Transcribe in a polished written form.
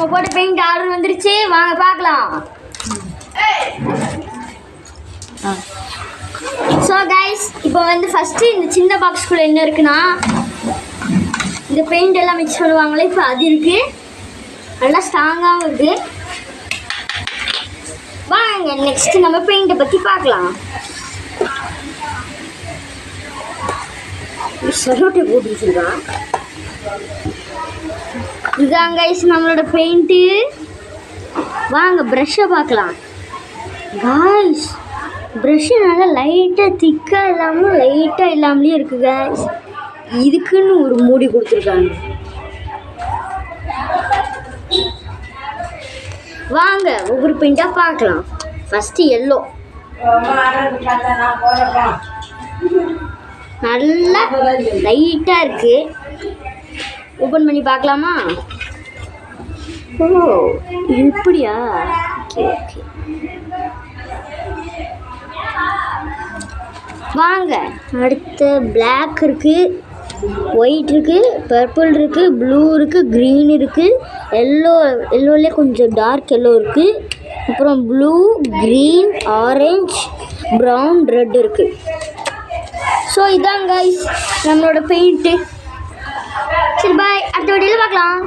நம்ம போட்ட paint order வந்துருச்சு, வாங்க பார்க்கலாம். ஸோ கைஸ், இப்போ வந்து ஃபஸ்ட்டு இந்த சின்ன பாக்ஸ்குள்ளே என்ன இருக்குன்னா, இந்த பெயிண்ட் எல்லாம் மிக்ஸ் பண்ணுவாங்களே, இப்போ அது இருக்குது. நல்லா ஸ்ட்ராங்காகவும் இருக்குது. வாங்க நெக்ஸ்ட்டு நம்ம பெயிண்ட்டை பற்றி பார்க்கலாம். செலோட்டை போட்டு வச்சுருக்கான். இதுதான் கைஸ் நம்மளோட பெயிண்ட்டு. வாங்க ப்ரஷ்ஷை பார்க்கலாம். காய்ஸ், ப்ரஷ்ஷு நல்லா லைட்டாக திக்காக இல்லாமல் லைட்டாக இல்லாமலே இருக்குது காய்ஸ். இதுக்குன்னு ஒரு மூடி கொடுத்துருக்காங்க. வாங்க ஒவ்வொரு பெயிண்டாக பார்க்கலாம். First yellow. நல்லா லைட்டாக இருக்குது. ஓப்பன் பண்ணி பார்க்கலாமா? ஓ, இது இப்படியா? Okay okay. வாங்க அடுத்து பிளாக் இருக்குது, ஒயிட் இருக்குது, பர்பிள் இருக்குது, ப்ளூ இருக்குது, க்ரீன் இருக்குது, எல்லோலே கொஞ்சம் டார்க் எல்லோ இருக்குது, அப்புறம் blue, green, orange, brown, red இருக்குது. ஸோ இதான் கைஸ் நம்மளோட பெயிண்ட்டு. சரி பாய், அடுத்த வீடியோவில் பார்க்கலாம்.